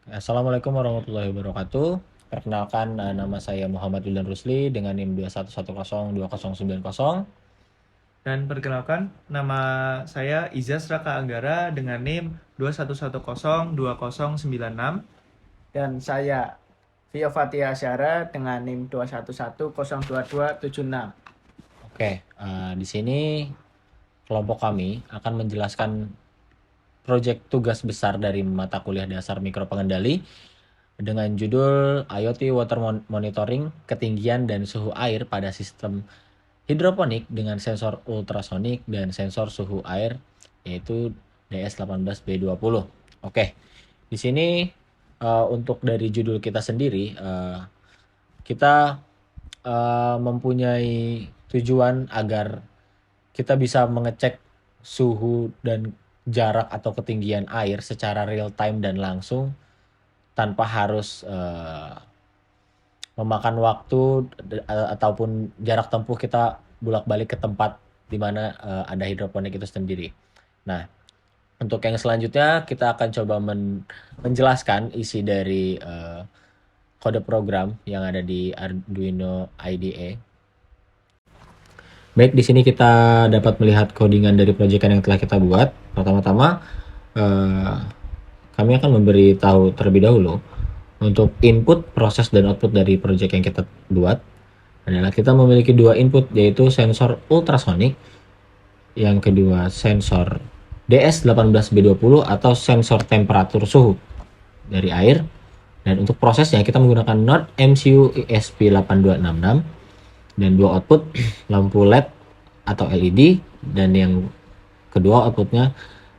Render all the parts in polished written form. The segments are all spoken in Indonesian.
Assalamualaikum warahmatullahi wabarakatuh. Perkenalkan, nama saya Muhammad Wildan Rusli dengan NIM 211020090. Dan perkenalkan, nama saya Izas Raka Anggara dengan NIM 211020096. Dan saya Vio Fatia Asyara dengan NIM 211022276. Oke, di sini kelompok kami akan menjelaskan proyek tugas besar dari mata kuliah dasar mikropengendali dengan judul IoT Water Monitoring Ketinggian dan Suhu Air pada Sistem Hidroponik dengan sensor ultrasonik dan sensor suhu air, yaitu DS18B20. Oke, di sini untuk dari judul kita sendiri, kita mempunyai tujuan agar kita bisa mengecek suhu dan jarak atau ketinggian air secara real time dan langsung tanpa harus memakan waktu ataupun jarak tempuh kita bolak-balik ke tempat di mana ada hidroponik itu sendiri. Nah, untuk yang selanjutnya kita akan coba menjelaskan isi dari kode program yang ada di Arduino IDE. Baik, di sini kita dapat melihat codingan dari proyekan yang telah kita buat. Pertama-tama, kami akan memberitahu terlebih dahulu untuk input, proses, dan output dari proyek yang kita buat adalah kita memiliki dua input, yaitu sensor ultrasonik, yang kedua sensor DS18B20 atau sensor temperatur suhu dari air, dan untuk prosesnya kita menggunakan Node MCU ESP8266 dan dua output lampu LED atau LED, dan yang kedua outputnya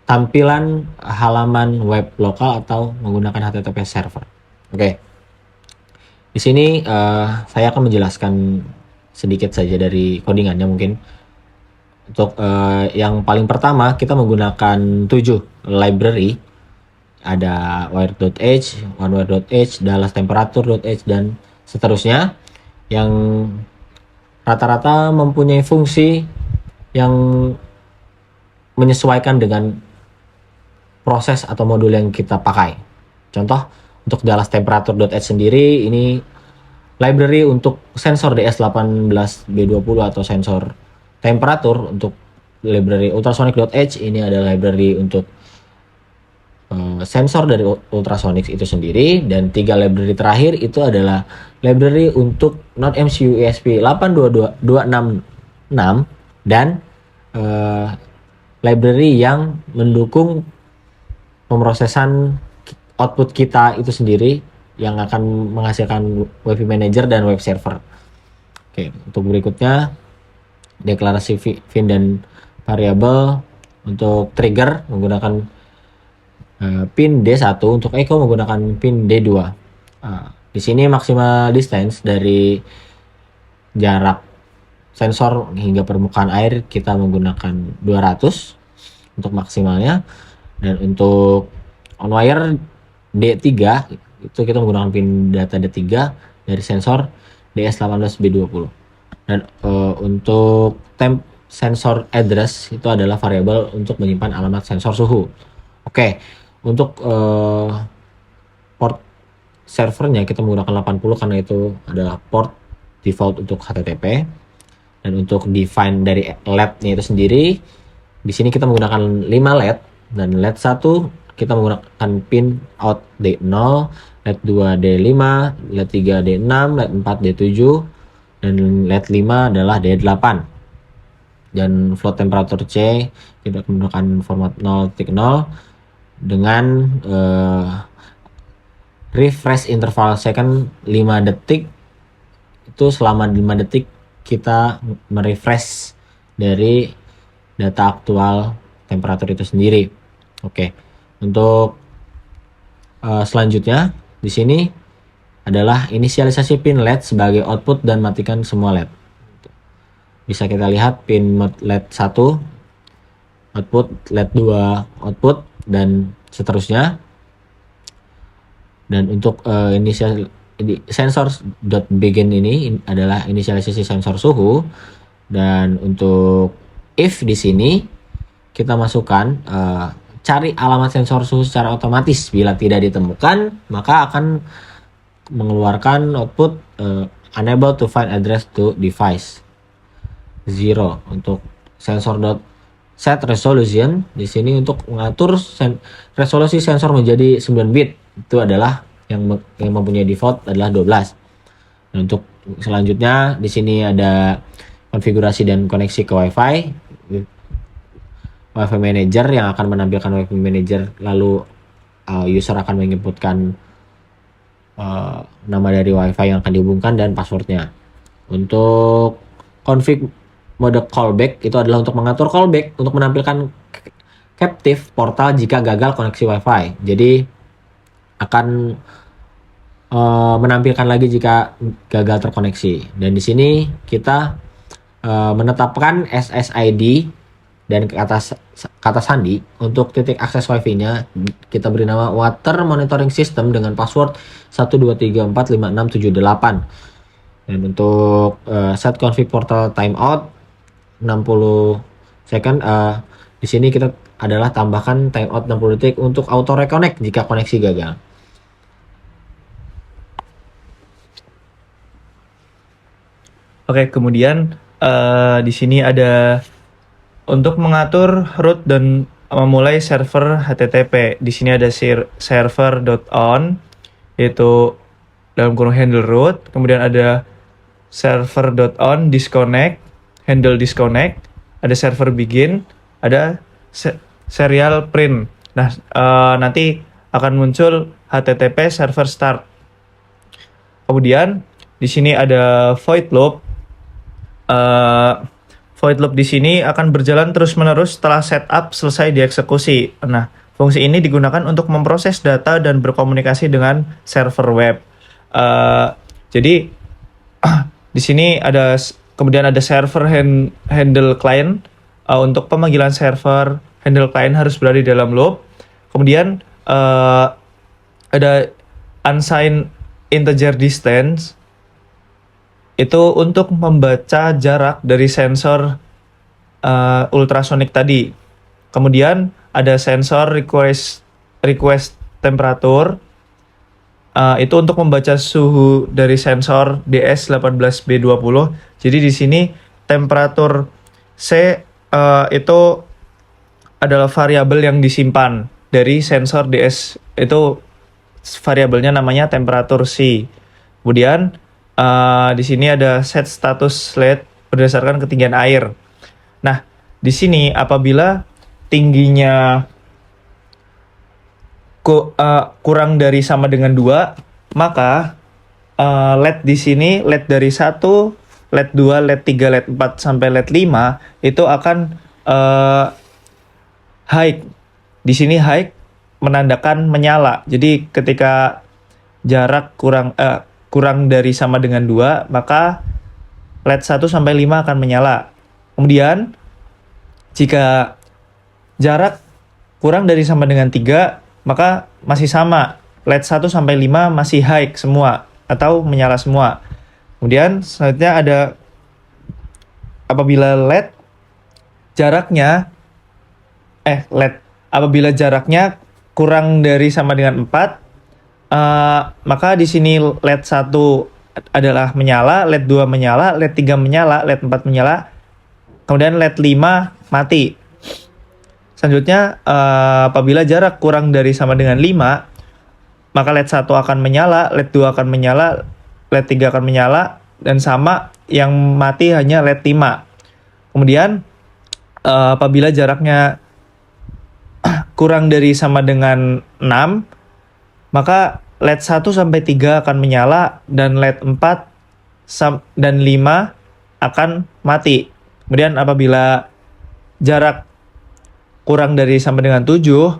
tampilan halaman web lokal atau menggunakan HTTP server. Oke. Di sini saya akan menjelaskan sedikit saja dari codingannya mungkin. Untuk yang paling pertama kita menggunakan 7 library. Ada wire.h, onewire.h, dallas-temperature.h, dan seterusnya yang rata-rata mempunyai fungsi yang menyesuaikan dengan proses atau modul yang kita pakai. Contoh, untuk dallas-temperature.h sendiri, ini library untuk sensor DS18B20 atau sensor temperatur. Untuk library ultrasonic.h, ini ada library untuk sensor dari ultrasonic itu sendiri. Dan 3 library terakhir itu adalah library untuk Node MCU ESP8266 dan library yang mendukung pemrosesan output kita itu sendiri yang akan menghasilkan web manager dan web server. Oke, untuk berikutnya deklarasi fin dan variabel. Untuk trigger menggunakan pin D1, untuk echo menggunakan pin D2. Di sini maksimal distance dari jarak sensor hingga permukaan air kita menggunakan 200 untuk maksimalnya, dan untuk on wire D3 itu kita menggunakan pin data D3 dari sensor DS18B20. Dan untuk temp sensor address itu adalah variabel untuk menyimpan alamat sensor suhu. Oke, untuk port servernya kita menggunakan 80 karena itu adalah port default untuk HTTP. Dan untuk define dari LED-nya itu sendiri, di sini kita menggunakan 5 LED, dan LED 1 kita menggunakan pin out D0, LED 2 D5, LED 3 D6, LED 4 D7, dan LED 5 adalah D8. Dan float temperature C kita menggunakan format 0.0 dengan refresh interval second 5 detik. Itu selama 5 detik kita merefresh dari data aktual temperatur itu sendiri. Oke. Untuk selanjutnya di sini adalah inisialisasi pin LED sebagai output dan matikan semua LED. Bisa kita lihat pin LED 1 output, LED 2 output, dan seterusnya. Dan untuk sensor.begin ini adalah inisialisasi sensor suhu. Dan untuk if di sini kita masukkan cari alamat sensor suhu secara otomatis. Bila tidak ditemukan, maka akan mengeluarkan output unable to find address to device 0. Untuk sensor set resolution di sini untuk mengatur resolusi sensor menjadi 9 bit. Itu adalah yang mempunyai default adalah 12. Dan untuk selanjutnya di sini ada konfigurasi dan koneksi ke WiFi. WiFi Manager yang akan menampilkan WiFi Manager, lalu user akan menginputkan nama dari WiFi yang akan dihubungkan dan passwordnya. Untuk config mode callback itu adalah untuk mengatur callback untuk menampilkan captive portal jika gagal koneksi WiFi. Jadi akan menampilkan lagi jika gagal terkoneksi. Dan di sini kita menetapkan SSID dan kata sandi untuk titik akses WiFi-nya. Kita beri nama Water Monitoring System dengan password 123456778. Dan untuk set config portal timeout 60 second, di sini kita adalah tambahkan timeout 60 detik untuk auto reconnect jika koneksi gagal. Oke, kemudian di sini ada untuk mengatur root dan memulai server HTTP. Di sini ada server.on, yaitu dalam kurung handle root. Kemudian ada server.on disconnect, handle disconnect. Ada server begin, ada serial print. Nah, nanti akan muncul HTTP server start. Kemudian di sini ada void loop. Void loop di sini akan berjalan terus-menerus setelah setup selesai dieksekusi. Nah, fungsi ini digunakan untuk memproses data dan berkomunikasi dengan server web. Jadi di sini kemudian ada server handle client. Untuk pemanggilan server, handle client harus berada di dalam loop. Kemudian ada unsigned integer distance. Itu untuk membaca jarak dari sensor ultrasonic tadi. Kemudian ada sensor request temperature. Itu untuk membaca suhu dari sensor DS18B20. Jadi di sini temperatur C itu adalah variabel yang disimpan dari sensor DS. Itu variabelnya namanya temperatur C. Kemudian di sini ada set status slate berdasarkan ketinggian air. Nah, di sini apabila tingginya kurang dari sama dengan 2, maka LED di sini, LED dari 1, LED 2, LED 3, LED 4 sampai LED 5 itu akan high. Di sini high menandakan menyala. Jadi ketika jarak kurang dari sama dengan 2, maka LED 1 sampai 5 akan menyala. Kemudian jika jarak kurang dari sama dengan 3, maka masih sama. LED 1 sampai 5 masih high semua atau menyala semua. Kemudian selanjutnya ada apabila apabila jaraknya kurang dari sama dengan 4, maka di sini LED 1 adalah menyala, LED 2 menyala, LED 3 menyala, LED 4 menyala, kemudian LED 5 mati. Selanjutnya apabila jarak kurang dari sama dengan 5, maka LED 1 akan menyala, LED 2 akan menyala, LED 3 akan menyala, dan sama yang mati hanya LED 5. Kemudian apabila jaraknya kurang dari sama dengan 6, maka LED 1 sampai 3 akan menyala dan LED 4 dan 5 akan mati. Kemudian apabila jarak kurang dari sama dengan 7,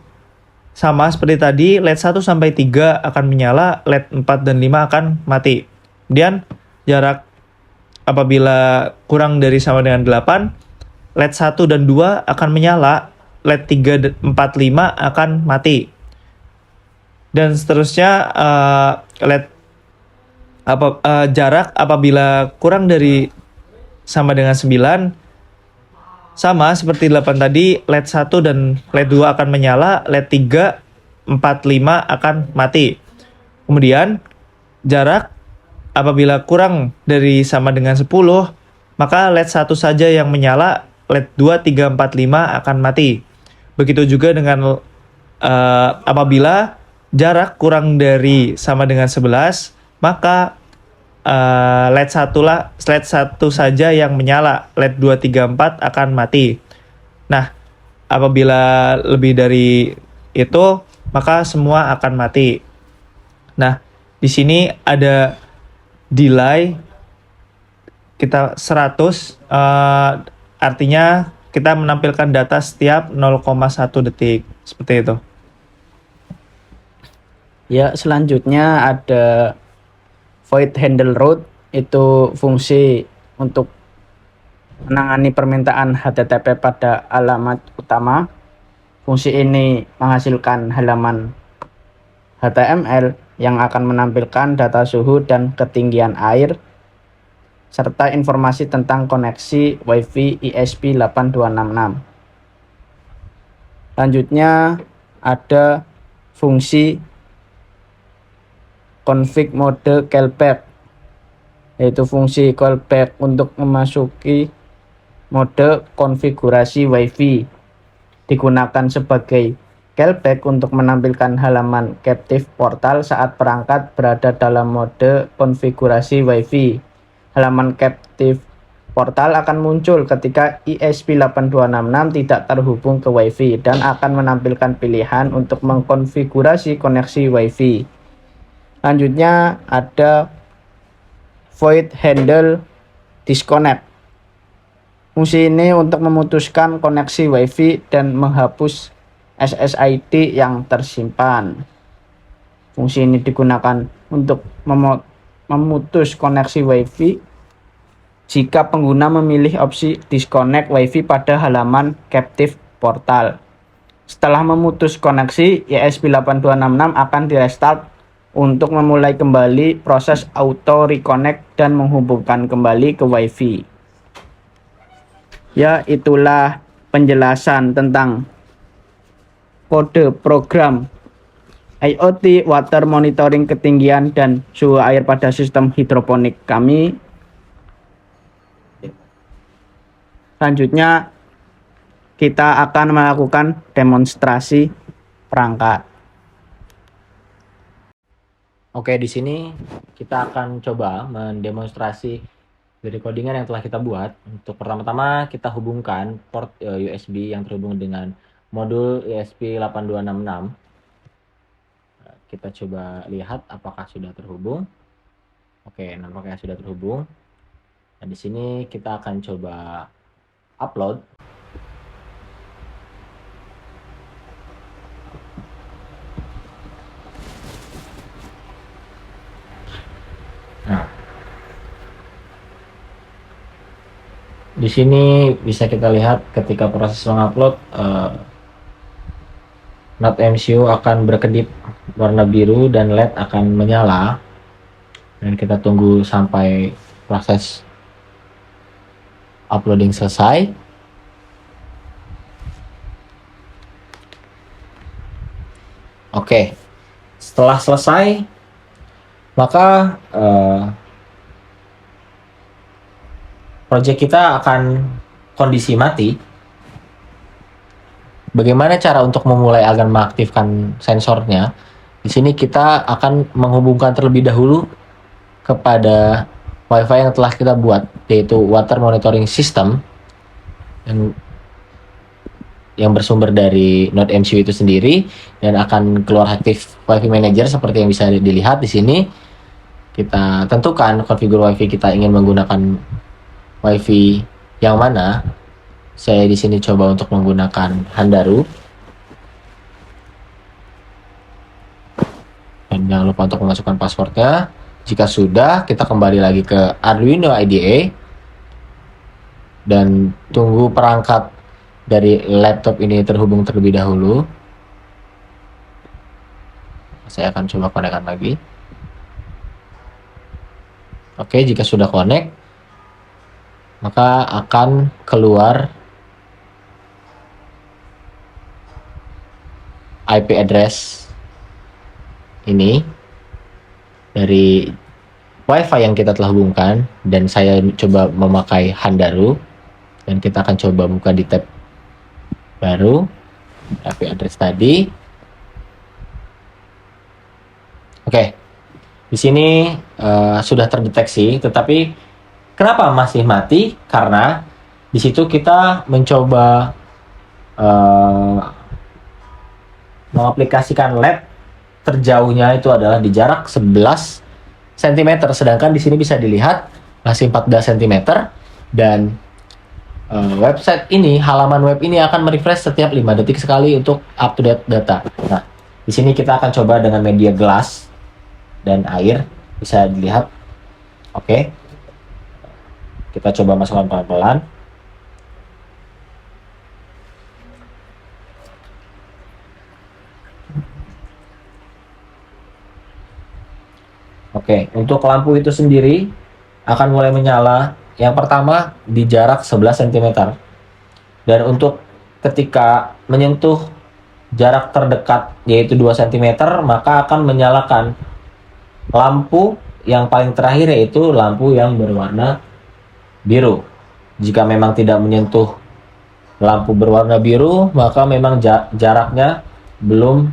sama seperti tadi, LED 1 sampai 3 akan menyala, LED 4 dan 5 akan mati. Kemudian jarak apabila kurang dari sama dengan 8, LED 1 dan 2 akan menyala, LED 3, 4, 5 akan mati. Dan seterusnya jarak apabila kurang dari sama dengan 9, Sama seperti 8 tadi, LED 1 dan LED 2 akan menyala, LED 3, 4, 5 akan mati. Kemudian, jarak apabila kurang dari sama dengan 10, maka LED 1 saja yang menyala, LED 2, 3, 4, 5 akan mati. Begitu juga dengan apabila jarak kurang dari sama dengan 11, maka LED 1 saja yang menyala, LED 2, 3, 4 akan mati. Nah, apabila lebih dari itu, maka semua akan mati. Nah, di sini ada delay kita 100, artinya kita menampilkan data setiap 0,1 detik, seperti itu. Ya, selanjutnya ada void handle route, itu fungsi untuk menangani permintaan HTTP pada alamat utama. Fungsi ini menghasilkan halaman HTML yang akan menampilkan data suhu dan ketinggian air serta informasi tentang koneksi Wi-Fi ESP8266. Selanjutnya ada fungsi config mode callback, yaitu fungsi callback untuk memasuki mode konfigurasi Wi-Fi. Digunakan sebagai callback untuk menampilkan halaman captive portal saat perangkat berada dalam mode konfigurasi Wi-Fi. Halaman captive portal akan muncul ketika ESP8266 tidak terhubung ke Wi-Fi dan akan menampilkan pilihan untuk mengkonfigurasi koneksi Wi-Fi. Selanjutnya ada void handle disconnect. Fungsi ini untuk memutuskan koneksi Wi-Fi dan menghapus SSID yang tersimpan. Fungsi ini digunakan untuk memutus koneksi Wi-Fi jika pengguna memilih opsi disconnect Wi-Fi pada halaman captive portal. Setelah memutus koneksi, ESP8266 akan direstart untuk memulai kembali proses auto reconnect dan menghubungkan kembali ke Wi-Fi. Ya, itulah penjelasan tentang kode program IoT water monitoring ketinggian dan suhu air pada sistem hidroponik kami. Selanjutnya kita akan melakukan demonstrasi perangkat. Oke, di sini kita akan coba mendemonstrasi dari codingan yang telah kita buat. Untuk pertama-tama kita hubungkan port USB yang terhubung dengan modul ESP8266. Kita coba lihat apakah sudah terhubung. Oke, nampaknya sudah terhubung. Nah, di sini kita akan coba upload. Nah, di sini bisa kita lihat ketika proses mengupload, Node MCU akan berkedip warna biru dan LED akan menyala. Dan kita tunggu sampai proses uploading selesai. Oke, setelah selesai, maka project kita akan kondisi mati. Bagaimana cara untuk memulai agar mengaktifkan sensornya? Di sini kita akan menghubungkan terlebih dahulu kepada Wi-Fi yang telah kita buat, yaitu Water Monitoring System yang bersumber dari Node MCU itu sendiri, dan akan keluar aktif Wi-Fi Manager seperti yang bisa dilihat di sini. Kita tentukan konfigur Wi-Fi kita ingin menggunakan Wi-Fi yang mana. Saya di sini coba untuk menggunakan Handaru. Dan jangan lupa untuk memasukkan passwordnya. Jika sudah, kita kembali lagi ke Arduino IDE dan tunggu perangkat dari laptop ini terhubung terlebih dahulu. Saya akan coba konekkan lagi. Oke, jika sudah connect, maka akan keluar IP address ini dari WiFi yang kita telah hubungkan, dan saya coba memakai Handaru, dan kita akan coba buka di tab baru IP address tadi. Oke, di sini sudah terdeteksi, tetapi kenapa masih mati? Karena di situ kita mencoba mengaplikasikan LED, terjauhnya itu adalah di jarak 11 cm, sedangkan di sini bisa dilihat masih 14 cm, dan website ini, halaman web ini akan merefresh setiap 5 detik sekali untuk up to date data. Nah, di sini kita akan coba dengan media gelas dan air, bisa dilihat. Oke. Kita coba masukkan pelan-pelan. Oke, untuk lampu itu sendiri akan mulai menyala. Yang pertama di jarak 11 cm. Dan untuk ketika menyentuh jarak terdekat yaitu 2 cm, maka akan menyalakan lampu yang paling terakhir, yaitu lampu yang berwarna biru. Jika memang tidak menyentuh lampu berwarna biru, maka memang jaraknya belum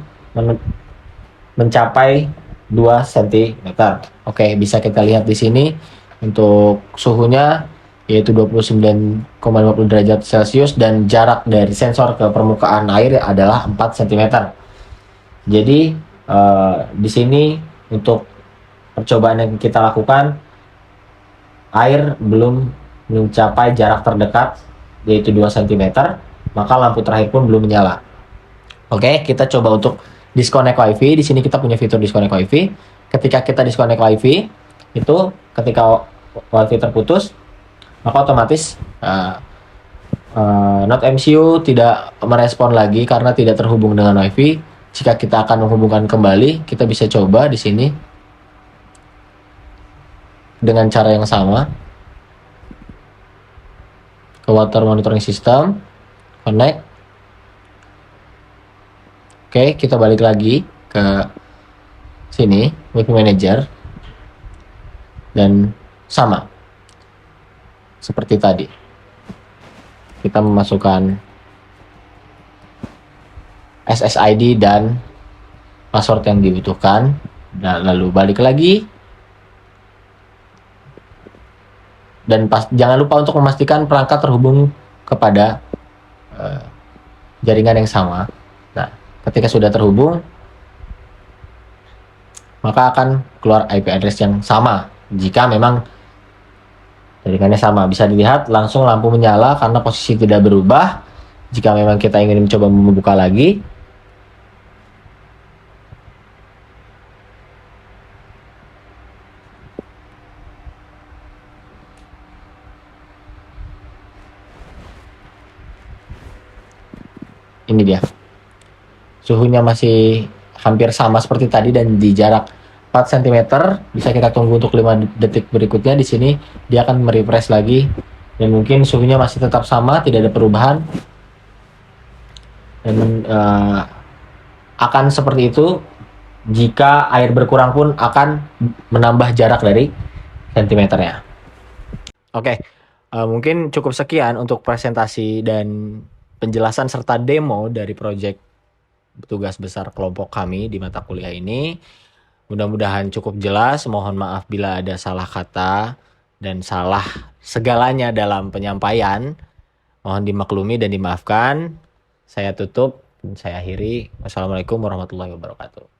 mencapai 2 cm. Oke, bisa kita lihat di sini untuk suhunya yaitu 29,50 derajat Celcius, dan jarak dari sensor ke permukaan air adalah 4 cm. Jadi di sini untuk percobaan yang kita lakukan, air belum mencapai jarak terdekat yaitu 2 cm, maka lampu terakhir pun belum menyala. Oke, kita coba untuk disconnect WiFi. Di sini kita punya fitur disconnect WiFi. Ketika kita disconnect WiFi, itu ketika WiFi terputus, maka otomatis Node MCU tidak merespon lagi karena tidak terhubung dengan WiFi. Jika kita akan menghubungkan kembali, kita bisa coba di sini dengan cara yang sama ke water monitoring system, connect. Oke, kita balik lagi ke sini, WiFi Manager, dan sama seperti tadi. Kita memasukkan SSID dan password yang dibutuhkan, dan lalu balik lagi. Dan jangan lupa untuk memastikan perangkat terhubung kepada jaringan yang sama. Nah, ketika sudah terhubung, maka akan keluar IP address yang sama. Jika memang jaringannya sama, bisa dilihat langsung lampu menyala karena posisi tidak berubah. Jika memang kita ingin mencoba membuka lagi, ini dia. Suhunya masih hampir sama seperti tadi dan di jarak 4 cm. Bisa kita tunggu untuk 5 detik berikutnya. Di sini dia akan merefresh lagi, dan mungkin suhunya masih tetap sama, tidak ada perubahan. Dan akan seperti itu. Jika air berkurang pun akan menambah jarak dari sentimeternya. Oke, mungkin cukup sekian untuk presentasi dan penjelasan serta demo dari proyek tugas besar kelompok kami di mata kuliah ini. Mudah-mudahan cukup jelas. Mohon maaf bila ada salah kata dan salah segalanya dalam penyampaian. Mohon dimaklumi dan dimaafkan. Saya tutup, saya akhiri. Wassalamualaikum warahmatullahi wabarakatuh.